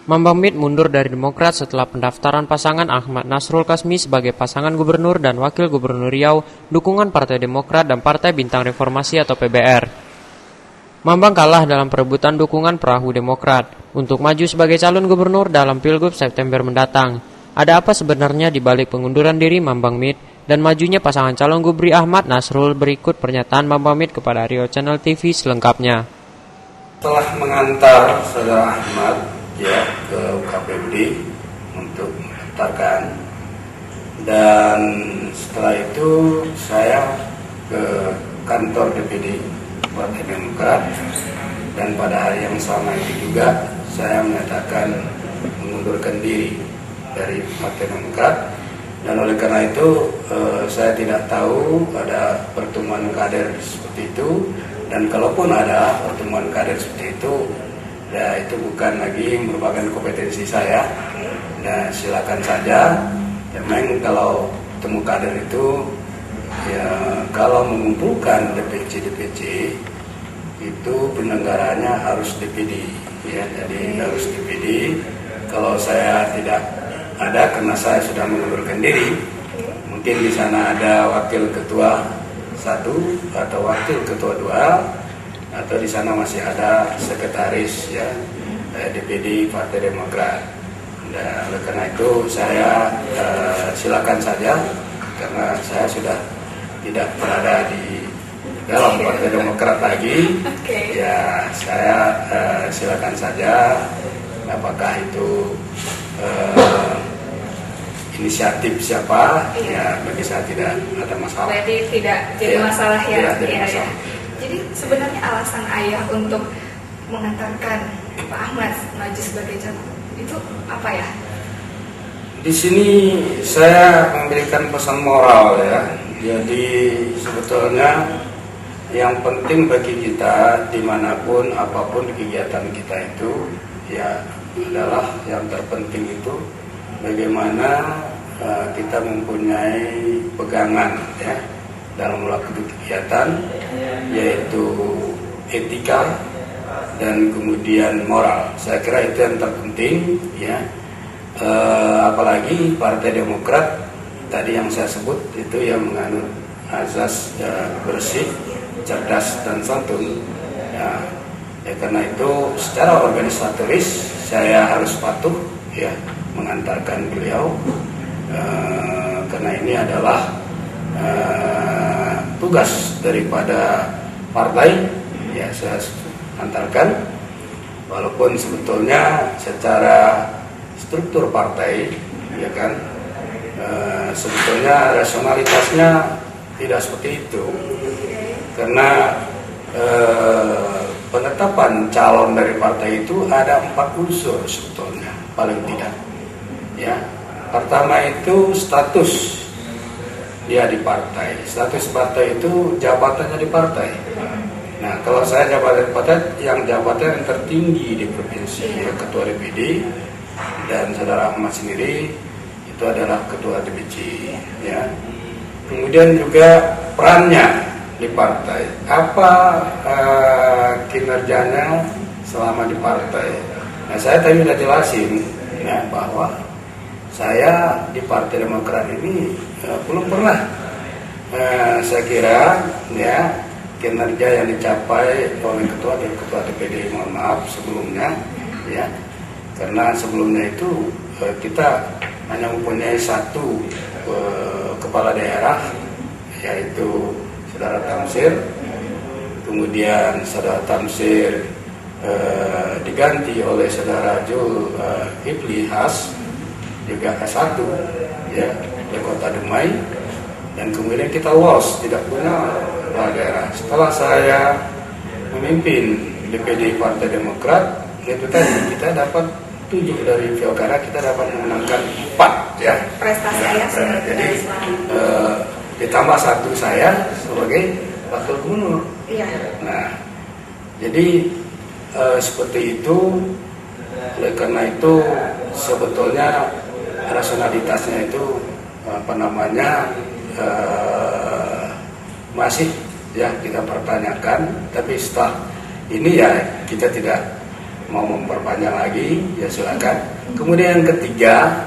Mambang Mit mundur dari Demokrat setelah pendaftaran pasangan Ahmad Nasrul Kasmi sebagai pasangan gubernur dan wakil gubernur Riau, dukungan Partai Demokrat dan Partai Bintang Reformasi atau PBR. Mambang kalah dalam perebutan dukungan perahu Demokrat untuk maju sebagai calon gubernur dalam Pilgub September mendatang. Ada apa sebenarnya di balik pengunduran diri Mambang Mit dan majunya pasangan calon gubri Ahmad Nasrul? Berikut pernyataan Mambang Mit kepada Rio Channel TV selengkapnya. Telah mengantar saudara Ahmad ke UKPUD untuk mendaftarkan, dan setelah itu saya ke kantor DPD Partai Demokrat, dan pada hari yang sama itu juga saya menyatakan mengundurkan diri dari Partai Demokrat. Dan oleh karena itu saya tidak tahu ada pertemuan kader seperti itu, dan kalaupun ada pertemuan kader seperti itu, ya itu bukan lagi merupakan kompetensi saya. Nah, silakan saja. Memang kalau temu kader itu, ya kalau mengumpulkan DPC itu penyelenggaranya harus DPD, ya jadi harus DPD. Kalau saya tidak ada karena saya sudah mengundurkan diri, mungkin di sana ada wakil ketua 1 atau wakil ketua 2, atau di sana masih ada sekretaris ya DPD Partai Demokrat. Dan oleh karena itu saya silakan saja, karena saya sudah tidak berada di dalam Partai Demokrat lagi. Ya saya silakan saja, apakah itu inisiatif siapa, ya bagi saya tidak ada masalah. Berarti tidak jadi masalah ya. Tidak jadi masalah. Jadi sebenarnya alasan ayah untuk mengantarkan Pak Ahmad maju sebagai calon itu apa ya? Di sini saya memberikan pesan moral ya. Jadi sebetulnya yang penting bagi kita dimanapun apapun kegiatan kita itu ya adalah yang terpenting itu bagaimana kita mempunyai pegangan ya dalam melakukan kegiatan, yaitu etika dan kemudian moral. Saya kira itu yang terpenting ya. Apalagi Partai Demokrat tadi yang saya sebut itu yang menganut azas bersih, cerdas dan santun. Ya, karena itu secara organisatoris saya harus patuh ya mengantarkan beliau, karena ini adalah tugas daripada partai ya, saya antarkan. Walaupun sebetulnya secara struktur partai ya kan sebetulnya rasionalitasnya tidak seperti itu, karena penetapan calon dari partai itu ada 4 unsur sebetulnya paling tidak ya. Pertama itu status dia di partai. Status partai itu jabatannya di partai. Nah, kalau saya jabatan partai yang jabatan yang tertinggi di provinsi ya, ketua DPD, dan saudara Ahmad sendiri itu adalah ketua DPC ya. Kemudian juga perannya di partai, apa kinerjanya selama di partai. Nah, saya tadi sudah jelasin ya bahwa saya di Partai Demokrat ini belum pernah saya kira ya kinerja yang dicapai oleh ketua DPD, mohon maaf sebelumnya ya, karena sebelumnya itu kita hanya mempunyai 1 kepala daerah, yaitu saudara Tamsir. Kemudian saudara Tamsir diganti oleh saudara Jul Ibli Has, juga S1 ya di Kota Dumai, dan kemudian kita lost, tidak punya kepala daerah. Setelah saya memimpin DPD Partai Demokrat, itu tadi kita dapat 7 dari Pilkada, kita dapat memenangkan 4 ya. Prestasi ayah Jadi ditambah 1 saya sebagai wakil gubernur. Iya. Nah, jadi seperti itu. Oleh karena itu sebetulnya rasionalitasnya itu masih ya kita pertanyakan, tapi setelah ini ya kita tidak mau memperpanjang lagi ya silakan. Kemudian yang ketiga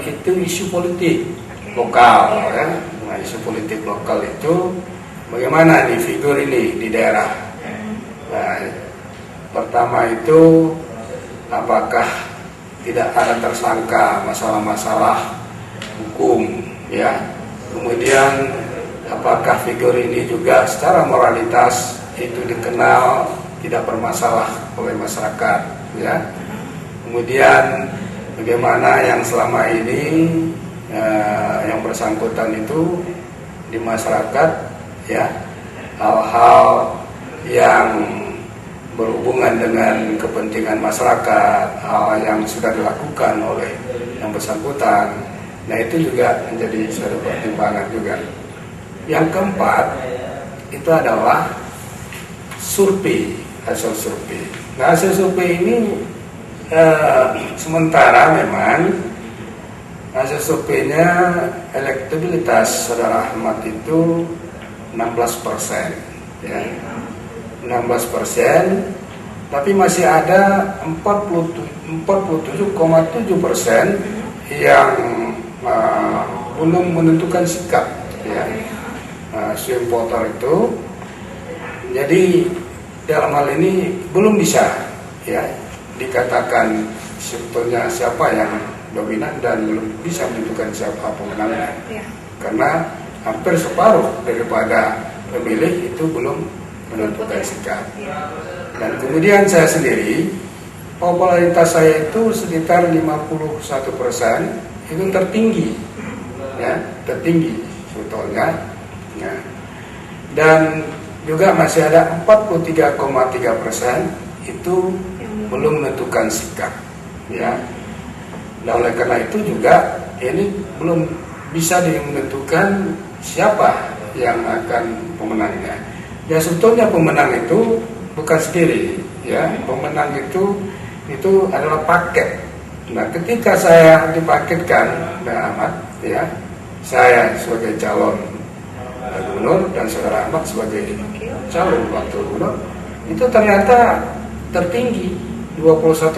itu isu politik lokal ya. Nah, isu politik lokal itu bagaimana nih figur ini di daerah. Nah, pertama itu apakah tidak ada tersangka masalah-masalah hukum ya. Kemudian apakah figur ini juga secara moralitas itu dikenal tidak bermasalah oleh masyarakat ya. Kemudian bagaimana yang selama ini yang bersangkutan itu di masyarakat ya, hal-hal yang berhubungan dengan kepentingan masyarakat, hal yang sudah dilakukan oleh yang bersangkutan. Nah, itu juga menjadi suatu pertimbangan juga. Yang keempat itu adalah survei, hasil survei. Nah, hasil survei ini sementara memang hasil surveinya elektabilitas Saudara Ahmad itu 16%, ya. 16%, tapi masih ada 47,7% yang belum menentukan sikap, ya. Swing voter itu. Jadi dalam hal ini belum bisa, ya, dikatakan sebetulnya siapa yang dominan dan belum bisa menentukan siapa pemenangnya, karena hampir separuh daripada pemilih itu belum menentukan sikap. Dan kemudian saya sendiri, popularitas saya itu sekitar 51%, itu tertinggi, ya, tertinggi sebetulnya. Ya. Dan juga masih ada 43,3% itu belum menentukan sikap, ya. Dan oleh karena itu juga ini belum bisa menentukan siapa yang akan pemenangnya. Ya, sebetulnya pemenang itu bukan sendiri, ya. Pemenang itu adalah paket. Nah, ketika saya dipaketkan, Ahmad, ya, saya sebagai calon gubernur dan Saudara Ahmad sebagai calon wakil gubernur, itu ternyata tertinggi 21%,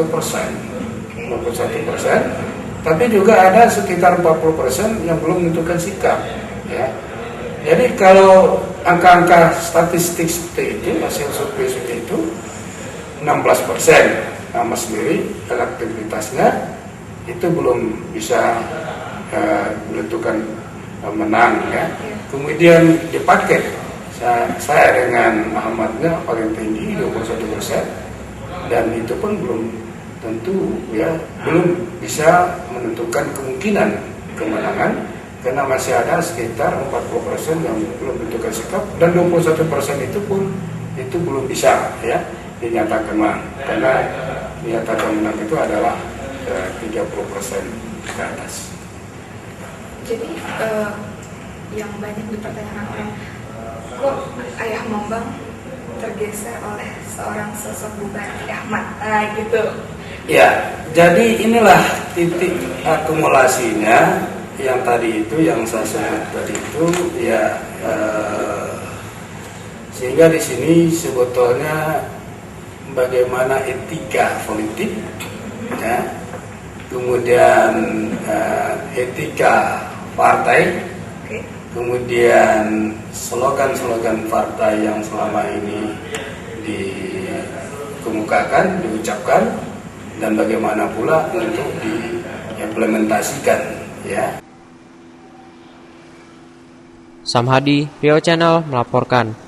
21%. Tapi juga ada sekitar 40% yang belum menentukan sikap, ya. Jadi kalau angka-angka statistik seperti itu, hasil survei seperti itu, 16% nama sendiri elektabilitasnya itu belum bisa menentukan menang, ya. Kemudian dipaket saya dengan Ahmadnya paling tinggi 21%, dan itu pun belum tentu, ya, belum bisa menentukan kemungkinan kemenangan, karena masih ada sekitar 40% yang belum menentukan sikap, dan 21% itu pun itu belum bisa, ya, dinyatakan menang, karena dinyatakan menang itu adalah 30% ke atas. Jadi yang banyak dipertanyakan orang, kok Ayah Mambang tergeser oleh seorang sosok Bupati Ahmad, gitu. Ya, jadi inilah titik akumulasinya yang tadi itu, yang saya sebut tadi itu, ya, sehingga di sini sebetulnya bagaimana etika politik, ya, kemudian etika partai, kemudian slogan-slogan partai yang selama ini dikemukakan, diucapkan, dan bagaimana pula untuk diimplementasikan, ya. Sam Hadi, Rio Channel melaporkan.